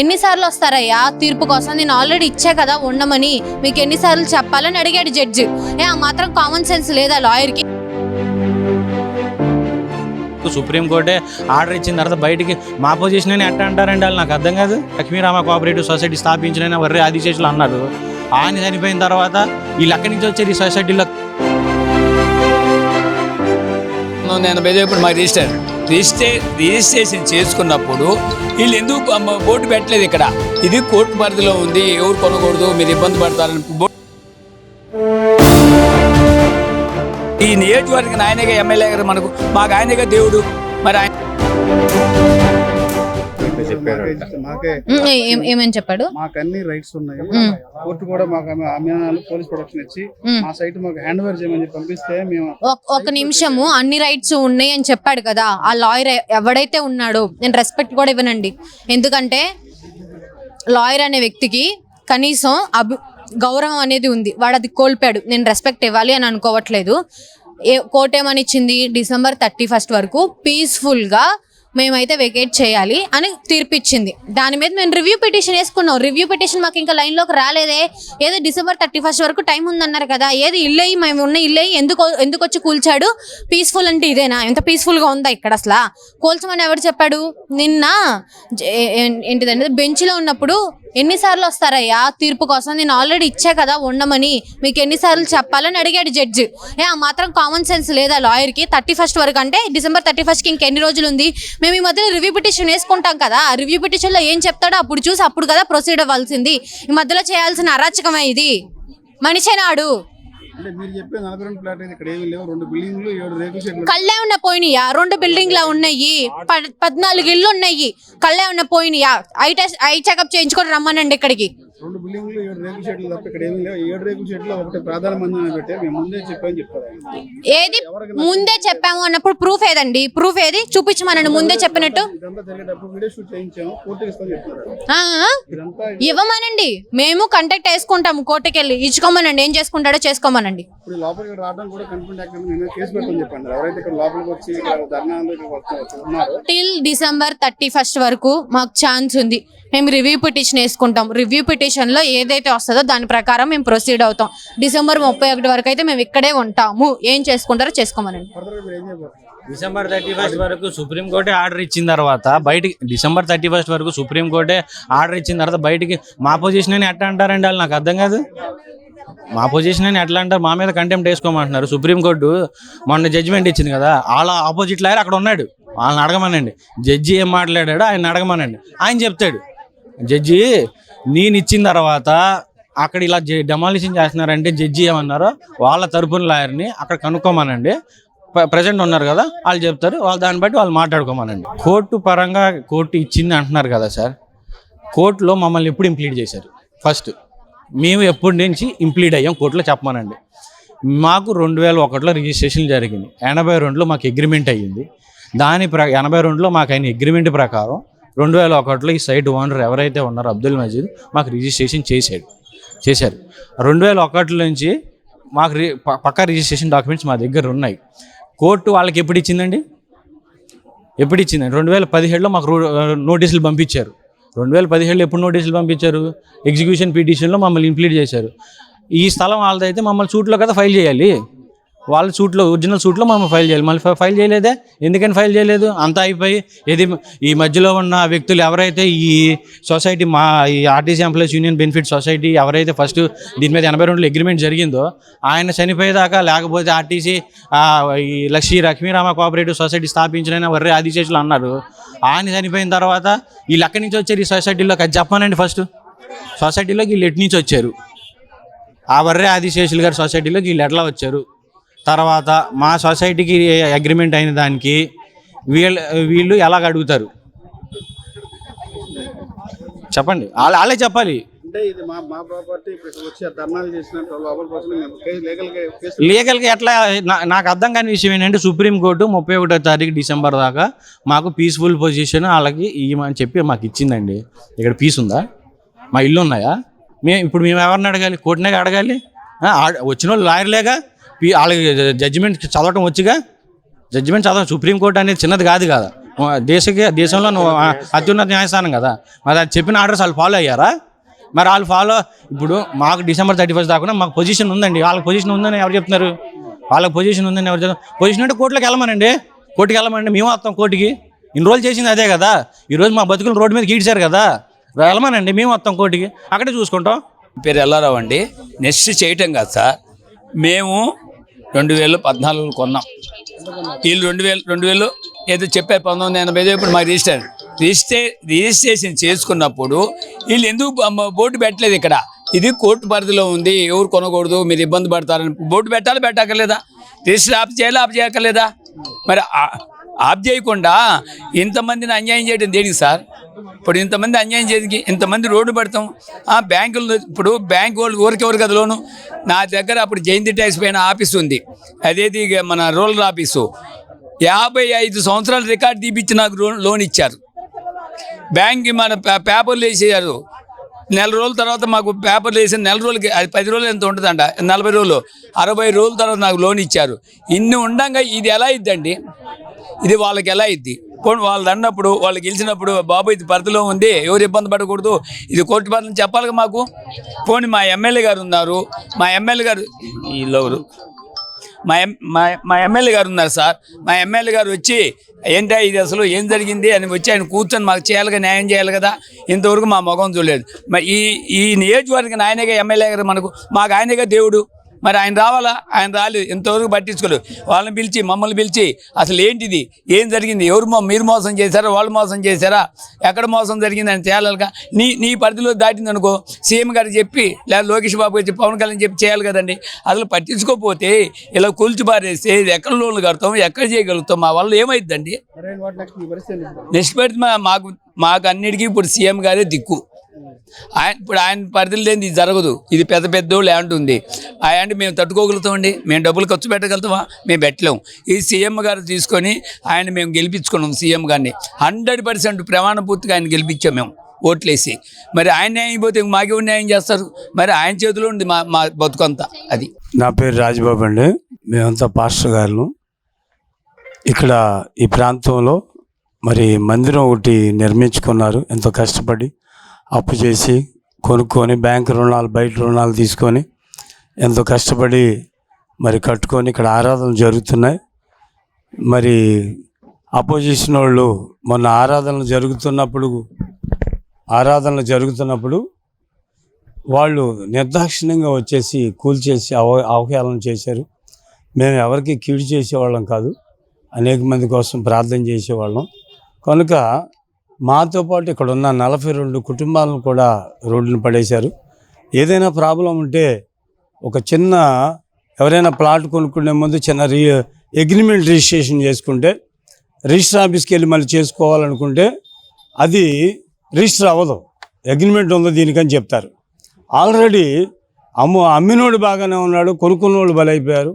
ఎన్నిసార్లు వస్తారయ్యా తీర్పు కోసం? నేను ఆల్రెడీ ఇచ్చా కదా ఉండమని, మీకు ఎన్నిసార్లు చెప్పాలని అడిగాడు జడ్జి. ఆ మాత్రం కామన్ సెన్స్ లేదా లాయర్కి? సుప్రీంకోర్టే ఆర్డర్ ఇచ్చిన తర్వాత బయటికి మా పొజిషన్ అని ఎట్లా అంటారండి వాళ్ళు? నాకు అర్థం కాదు. లక్ష్మీరామ కోఆపరేటివ్ సొసైటీ స్థాపించిన వర్రే ఆదిశేషులు అన్నారు. ఆయన చనిపోయిన తర్వాత వీళ్ళు ఎక్కడి నుంచి వచ్చారు ఈ సొసైటీలో? నేను ఇప్పుడు మా రిజిస్ట్రేషన్ చేసుకున్నప్పుడు వీళ్ళు ఎందుకు బోర్డు పెట్టలేదు? ఇక్కడ ఇది కోర్టు పరిధిలో ఉంది, ఎవరు కొనకూడదు, మీరు ఇబ్బంది పడతారని ఈ నియోజకవర్గం ఆయనగా ఎమ్మెల్యే గారు మాకు ఆయనగా దేవుడు. మరి ఆయన ఏమని చెప్పాడు? మాకు అన్ని రైట్స్ ఉన్నాయి, కోర్టు కూడా మాకు అమ్మానాలు పోలీస్ ప్రొటెక్షన్ ఇచ్చి మా సైట్ మాకు హ్యాండ్ ఓవర్ చేయమని చెప్పి పంపిస్తే మేము ఒక నిమిషము అన్ని రైట్స్ ఉన్నాయి అని చెప్పాడు కదా ఆ లాయర్. ఎవడైతే ఉన్నాడో నేను రెస్పెక్ట్ కూడా ఇవ్వనండి, ఎందుకంటే లాయర్ అనే వ్యక్తికి కనీసం గౌరవం అనేది ఉంది. వాడు అది కోల్పోయాడు. నేను రెస్పెక్ట్ ఇవ్వాలి అని అనుకోవట్లేదు. కోర్టు ఏమని ఇచ్చింది? December 31 వరకు పీస్ఫుల్గా మేమైతే వెకేట్ చేయాలి అని తీర్పిచ్చింది. దాని మీద మేము రివ్యూ పిటిషన్ వేసుకున్నాం. రివ్యూ పిటిషన్ మాకు ఇంకా లైన్లోకి రాలేదే. ఏదో December 31 వరకు టైం ఉందన్నారు కదా. ఏది ఇల్లయి మేము ఉన్న ఇల్లయి ఎందుకు వచ్చి కూల్చాడు? పీస్ఫుల్ అంటే ఇదేనా? ఎంత పీస్ఫుల్గా ఉందా ఇక్కడ అసలు? కూల్చమని ఎవరు చెప్పాడు? నిన్న ఏంటిదంటే బెంచ్లో ఉన్నప్పుడు ఎన్నిసార్లు వస్తారయ్యా తీర్పు కోసం? నేను ఆల్రెడీ ఇచ్చా కదా ఉండమని, మీకు ఎన్నిసార్లు చెప్పాలని అడిగాడు జడ్జి. ఆ మాత్రం కామన్ సెన్స్ లేదా లాయర్కి? 31 వరకు అంటే December 31కి ఇంకెన్ని రోజులు ఉంది? మేము ఈ మధ్యలో రివ్యూ పిటిషన్ వేసుకుంటాం కదా. రివ్యూ పిటిషన్లో ఏం చెప్తాడో అప్పుడు చూసి అప్పుడు కదా ప్రొసీడ్ అవ్వాల్సింది. ఈ మధ్యలో చేయాల్సిన అరాచకమే ఇది. మనిషేనాడు? అంటే మీరు చెప్పే 42 ఫ్లాట్ అయితే ఇక్కడ ఏమీ లేవు. 2 బిల్డింగ్లు 7 రేకుల షెడ్లు కళ్ళే ఉన్న పోయినాయా? 2 బిల్డింగ్లు ఉన్నాయి, 14 ఇళ్ళు ఉన్నాయి. కళ్ళే ఉన్న పోయినాయా? ఐ చెకప్ చేయించుకొని రమ్మనండి ఇక్కడికి. 2 బిల్డింగ్లు 7 రేకుల షెడ్లు తప్ప ఇక్కడ ఏమీ లేవు. 7 రేకుల షెడ్లో ఒకటి ప్రధాన మందిరం పెట్టే మేము ముందే చెప్పామని చెప్తారు. ఏది ముందే చెప్పాము అన్నప్పుడు ప్రూఫ్ ఏదండి? ప్రూఫ్ ఏది చూపించమనండి ముందే చెప్పినట్టు. ఇదంతా జరిగేటప్పుడు వీడియో షూట్ చేయించాము, కోర్టుకి ఇస్తామని చెప్తారు. ఇవ్వమనండి, మేము కంటాక్ట్ వేసుకుంటాము కోర్టుకి వెళ్ళి. ఇచ్చుకోమనండి, ఏం చేసుకుంటాడో చేసుకోమనండి. ఇప్పుడు లోపలికి రావడం కూడా కన్ఫర్మ్ యాక్ట్ మేము కేసు పెట్టమని చెప్పండి. ఎవరైతే ఇక్కడ లోపలికి వచ్చి ధర్నా ఉన్నారు టిల్ December 31 వరకు మాకు ఛాన్స్ ఉంది. మేము రివ్యూ పిటిషన్ వేసుకుంటాం. రివ్యూ పిటిషన్లో ఏదైతే వస్తుందో దాని ప్రకారం మేము ప్రొసీడ్ అవుతాం. December 31 వరకు అయితే మేము ఇక్కడే ఉంటాము. ఏం చేసుకుంటారో చేసుకోమనండి. December 31 వరకు సుప్రీంకోర్టే ఆర్డర్ ఇచ్చిన తర్వాత బయటికి December 31 వరకు సుప్రీంకోర్టే ఆర్డర్ ఇచ్చిన తర్వాత బయటికి మా పొజిషన్ అని ఎట్లా అంటారండి వాళ్ళు? నాకు అర్థం కాదు. మా పొజిషన్ అని ఎట్లా అంటారు? మా మీద కంటెంప్ట్ వేసుకోమంటున్నారు. సుప్రీంకోర్టు మొన్న జడ్జిమెంట్ ఇచ్చింది కదా, వాళ్ళ ఆపోజిట్ లాయర్ అక్కడ ఉన్నాడు. వాళ్ళని అడగమనండి. జడ్జి ఏం మాట్లాడాడో ఆయన అడగమనండి, ఆయన చెప్తాడు. జడ్జి నేను ఇచ్చిన తర్వాత అక్కడ ఇలా డెమాలిషన్ చేస్తున్నారంటే జడ్జి ఏమన్నారో వాళ్ళ తరపున లాయర్ని అక్కడ కనుక్కోమనండి. ప్రజెంట్ ఉన్నారు కదా, వాళ్ళు చెప్తారు. వాళ్ళు దాన్ని బట్టి వాళ్ళు మాట్లాడుకోమనండి. కోర్టు పరంగా కోర్టు ఇచ్చింది అంటున్నారు కదా సార్. కోర్టులో మమ్మల్ని ఎప్పుడు ఇంప్లీడ్ చేశారు? ఫస్ట్ మేము ఎప్పటి నుంచి ఇంప్లీడ్ అయ్యాం కోర్టులో చెప్పమనండి. మాకు 2001లో రిజిస్ట్రేషన్ జరిగింది. 82లో మాకు అగ్రిమెంట్ అయ్యింది. 82లో మాకు అయిన అగ్రిమెంట్ ప్రకారం 2001లో ఈ సైట్ ఓనర్ ఎవరైతే ఉన్నారో అబ్దుల్ మజీద్ మాకు రిజిస్ట్రేషన్ చేశారు. 2001 నుంచి మాకు పక్కా రిజిస్ట్రేషన్ డాక్యుమెంట్స్ మా దగ్గర ఉన్నాయి. కోర్టు వాళ్ళకి ఎప్పుడు ఇచ్చిందండి? 2017లో మాకు నోటీసులు పంపించారు. 2017లో ఎప్పుడు నోటీసులు పంపించారు? ఎగ్జిక్యూషన్ పిటిషన్లో మమ్మల్ని ఇంప్లీడ్ చేశారు. ఈ స్థలం వాళ్ళదైతే మమ్మల్ని సూట్లో కదా ఫైల్ చేయాలి. వాళ్ళ సూట్లో ఒరిజినల్ సూట్లో మమ్మల్ని ఫైల్ చేయాలి. మళ్ళీ ఫైల్ చేయలేదే? ఎందుకని ఫైల్ చేయలేదు? అంతా అయిపోయి ఇది ఈ మధ్యలో ఉన్న వ్యక్తులు ఎవరైతే ఈ సొసైటీ ఈ RTC employees union benefit society ఎవరైతే ఫస్ట్ దీని మీద 82లో అగ్రిమెంట్ జరిగిందో ఆయన చనిపోయేదాకా, లేకపోతే ఆర్టీసీ ఈ లక్ష్మీరామ కోఆపరేటివ్ సొసైటీ స్థాపించిన వర్రే ఆదిశేషులు అన్నారు. ఆయన చనిపోయిన తర్వాత వీళ్ళు ఎక్కడి నుంచి వచ్చారు ఈ సొసైటీలోకి? అది చెప్పానండి. ఫస్ట్ సొసైటీలోకి వీళ్ళు ఎటు నుంచి వచ్చారు? ఆ వర్రే ఆదిశేషులు గారి సొసైటీలోకి వీళ్ళు ఎట్లా వచ్చారు? తర్వాత మా సొసైటీకి అగ్రిమెంట్ అయిన దానికి వీళ్ళు ఎలాగ అడుగుతారు చెప్పండి. వాళ్ళే చెప్పాలి. అంటే ఇది మా ప్రాపర్టీ వచ్చి ధర్నాలు చేసినట్టు లోపల కోసం లీగల్గా ఎట్లా? నాకు అర్థం కాని విషయం ఏంటంటే సుప్రీంకోర్టు 31వ తారీఖు December దాకా మాకు పీస్ఫుల్ పొజిషన్ వాళ్ళకి ఇవ్వమని చెప్పి మాకు ఇచ్చిందండి. ఇక్కడ పీస్ ఉందా? మా ఇల్లు ఉన్నాయా? ఇప్పుడు మేము ఎవరిని అడగాలి? కోర్టునే అడగాలి. వచ్చిన వాళ్ళు లాయర్లేగా. వాళ్ళకి జడ్జిమెంట్ చదవటం వచ్చిగా. జడ్జిమెంట్ చదవడం సుప్రీంకోర్టు అనేది చిన్నది కాదు కదా. దేశంలో నువ్వు అత్యున్నత న్యాయస్థానం కదా, మరి అది చెప్పిన ఆర్డర్స్ వాళ్ళు ఫాలో అయ్యారా? మరి వాళ్ళు ఫాలో, ఇప్పుడు మాకు December 31 దాకా మాకు పొజిషన్ ఉందండి, వాళ్ళకి పొజిషన్ ఉందని ఎవరు చెప్తున్నారు? వాళ్ళకి పొజిషన్ ఉందని ఎవరు చెప్తారు? పొజిషన్ అంటే కోర్టులోకి వెళ్ళమనండి, కోర్టుకి వెళ్ళమండి, మేము వస్తాం కోర్టుకి. ఇన్ని రోజులు చేసింది అదే కదా, ఈరోజు మా బతుకులు రోడ్డు మీద గీడ్చారు కదా, వెళ్ళమనండి, మేము వస్తాం కోర్టుకి, అక్కడే చూసుకుంటాం. పేరు ఎల్లారావు అండి. నెక్స్ట్ చేయటం కాదు సార్, మేము 2014 కొన్నాం, వీళ్ళు 2000 ఏదో చెప్పారు 1985 ఇప్పుడు మాకు రిజిస్ట్రేషన్ చేసుకున్నప్పుడు వీళ్ళు ఎందుకు బోర్డు పెట్టలేదు ఇక్కడ, ఇది కోర్టు పరిధిలో ఉంది, ఎవరు కొనకూడదు, మీరు ఇబ్బంది పడతారని బోర్డు పెట్టక్కర్లేదా? రిజిస్టర్ ఆఫ్ చేయక్కర్లేదా? మరి ఆఫ్ చేయకుండా ఇంతమందిని అన్యాయం చేయడం దేనికి సార్? ఇప్పుడు ఇంతమంది అన్యాయం చేయడానికి ఇంతమంది రోడ్డు పడతాం. బ్యాంకులు ఇప్పుడు బ్యాంకు వాళ్ళు ఊరికెవరు కదా లోను. నా దగ్గర అప్పుడు జయంతి ట్యాక్స్ పైన ఆఫీస్ ఉంది, అదేది మన రూరల్ ఆఫీసు, 55 సంవత్సరాలు రికార్డు తీపిచ్చి నాకు లోన్ ఇచ్చారు. బ్యాంక్కి మన పేపర్లు వేసేయారు, నెల రోజుల తర్వాత మాకు పేపర్లు వేసిన నెల రోజులకి, అది 10 రోజులు ఎంత ఉంటుందంట, 40 రోజులు 60 రోజుల తర్వాత నాకు లోన్ ఇచ్చారు. ఇన్ని ఉండగా ఇది ఎలా ఇద్దండి? ఇది వాళ్ళకి ఎలా ఇద్ది? పోనీ వాళ్ళు అన్నప్పుడు, వాళ్ళు గెలిచినప్పుడు బాబు ఇది పరిధిలో ఉంది, ఎవరు ఇబ్బంది పడకూడదు, ఇది కోర్టు పరిధిని చెప్పాలిగా మాకు. పోనీ మా ఎమ్మెల్యే గారు ఉన్నారు, మా ఎమ్మెల్యే గారు వీళ్ళెవరు, మా ఎమ్మెల్యే గారు ఉన్నారు సార్, మా ఎమ్మెల్యే గారు వచ్చి ఏంటా ఇది అసలు ఏం జరిగింది అని వచ్చి ఆయన కూర్చొని మాకు చేయాలిగా, న్యాయం చేయాలి కదా. ఇంతవరకు మా ముఖం చూడలేదు. మరి ఈ నియోజకవర్గం ఆయనగా ఎమ్మెల్యే గారు, మాకు ఆయనగా దేవుడు. మరి ఆయన రావాలా? ఆయన రాలేదు, ఇంతవరకు పట్టించుకోలేదు. వాళ్ళని పిలిచి మమ్మల్ని పిలిచి అసలు ఏంటిది, ఏం జరిగింది, ఎవరు మీరు మోసం చేశారా, వాళ్ళు మోసం చేశారా, ఎక్కడ మోసం జరిగింది అని తేలాలిగా. నీ పరిధిలో దాటింది అనుకో, సీఎం గారు చెప్పి లేదా లోకేష్ బాబు చెప్పి పవన్ కళ్యాణ్ చెప్పి చేయాలి కదండి. అసలు పట్టించుకోకపోతే ఇలా కూల్చిపారేస్తే ఎక్కడ లోన్లు కడతాం, ఎక్కడ చేయగలుగుతాం, మా వల్ల ఏమైందండి? నెక్స్ట్ పెడితే మాకు అన్నిటికీ ఇప్పుడు సీఎం గారే దిక్కు. ఇప్పుడు ఆయన పరిధిలో లేని ఇది జరగదు. ఇది పెద్ద ల్యాండ్ ఉంది, ఆ ల్యాండ్ మేము తట్టుకోగలుగుతామండి? మేము డబ్బులు ఖర్చు పెట్టగలుగుతామా? మేము పెట్టలేము. ఈ సీఎం గారు తీసుకొని ఆయన మేము గెలిపించుకున్నాం, సీఎం గారిని 100% ప్రమాణ పూర్తిగా ఆయన గెలిపించాం మేము ఓట్లేసి. మరి ఆయన న్యాయం పోతే మాకెవరు న్యాయం చేస్తారు? మరి ఆయన చేతిలో ఉంది మా బతుకంతా. అది. నా పేరు రాజబాబు అండి, మేమంతా పాస్టర్ గారు. ఇక్కడ ఈ ప్రాంతంలో మరి మందిరం ఒకటి నిర్మించుకున్నారు, ఎంతో కష్టపడి అప్పు చేసి కొనుక్కొని, బ్యాంకు రుణాలు, బయట రుణాలు తీసుకొని ఎంతో కష్టపడి మరి కట్టుకొని ఇక్కడ ఆరాధనలు జరుగుతున్నాయి. మరి అపోజిషన్ వాళ్ళు మొన్న ఆరాధనలు జరుగుతున్నప్పుడు వాళ్ళు నిర్దాక్షిణ్యంగా వచ్చేసి కూల్చేసి అవహేళన చేశారు. మేము ఎవరికి కీడు చేసేవాళ్ళం కాదు, అనేక మంది కోసం ప్రార్థన చేసేవాళ్ళం. కనుక మాతో పాటు ఇక్కడ ఉన్న 42 కుటుంబాలను కూడా రోడ్డును పడేశారు. ఏదైనా ప్రాబ్లం ఉంటే ఒక చిన్న ఎవరైనా ప్లాట్ కొనుక్కునే ముందు చిన్న అగ్రిమెంట్ రిజిస్ట్రేషన్ చేసుకుంటే, రిజిస్టర్ ఆఫీస్కి వెళ్ళి మళ్ళీ చేసుకోవాలనుకుంటే అది రిజిస్టర్ అవ్వదు, అగ్రిమెంట్ ఉందో దీనికని చెప్తారు. ఆల్రెడీ అమ్మినోడు బాగానే ఉన్నాడు, కొనుక్కున్నోళ్ళు బలైపోయారు.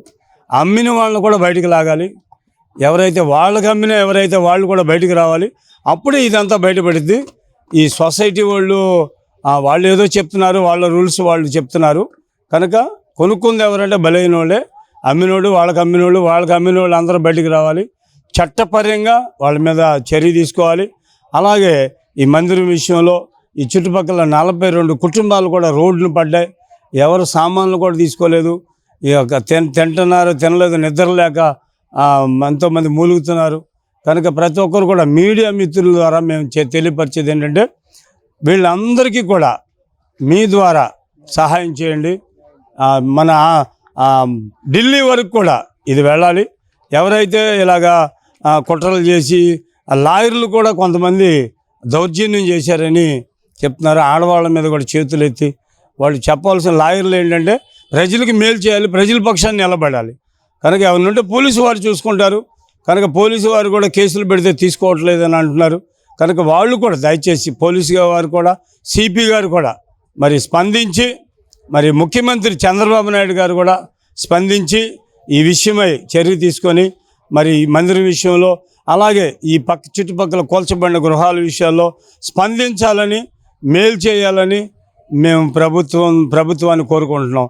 అమ్మిన వాళ్ళని కూడా బయటికి లాగాలి, ఎవరైతే వాళ్ళకి అమ్మినా ఎవరైతే వాళ్ళు కూడా బయటికి రావాలి. అప్పుడే ఇదంతా బయటపడుద్ది. ఈ సొసైటీ వాళ్ళు ఏదో చెప్తున్నారు, వాళ్ళ రూల్స్ వాళ్ళు చెప్తున్నారు. కనుక కొనుక్కుంది ఎవరంటే బలైన వాళ్ళే, అమ్మినోడు, వాళ్ళకి అమ్మిన వాళ్ళు అందరూ బయటికి రావాలి. చట్టపరంగా వాళ్ళ మీద చర్య తీసుకోవాలి. అలాగే ఈ మందిరం విషయంలో ఈ చుట్టుపక్కల 42 కుటుంబాలు కూడా రోడ్డును పడ్డాయి. ఎవరు సామాన్లు కూడా తీసుకోలేదు. ఈ యొక్క తినలేదు, నిద్ర లేక ఎంతోమంది మూలుగుతున్నారు. కనుక ప్రతి ఒక్కరు కూడా మీడియా మిత్రుల ద్వారా మేము తెలియపరిచేది ఏంటంటే, వీళ్ళందరికీ కూడా మీ ద్వారా సహాయం చేయండి. మన ఢిల్లీ వరకు కూడా ఇది వెళ్ళాలి. ఎవరైతే ఇలాగా కుట్రలు చేసి లాయర్లు కూడా కొంతమంది దౌర్జన్యం చేశారని చెప్తున్నారు. ఆడవాళ్ళ మీద కూడా చేతులు ఎత్తి వాళ్ళు చెప్పాల్సిన లాయర్లు ఏంటంటే, ప్రజలకు మేలు చేయాలి, ప్రజల పక్షాన్ని నిలబడాలి. కనుక ఎవరినుంటే పోలీసు వారు చూసుకుంటారు. కనుక పోలీసు వారు కూడా కేసులు పెడితే తీసుకోవట్లేదని అంటున్నారు. కనుక వాళ్ళు కూడా దయచేసి పోలీసు వారు కూడా, సిపి గారు కూడా మరి స్పందించి, మరి ముఖ్యమంత్రి చంద్రబాబు నాయుడు గారు కూడా స్పందించి ఈ విషయమై చర్య తీసుకొని, మరి ఈ మందిరం విషయంలో, అలాగే ఈ చుట్టుపక్కల కూల్చబడిన గృహాల విషయాల్లో స్పందించాలని, మేలు చేయాలని మేము ప్రభుత్వాన్ని కోరుకుంటున్నాం.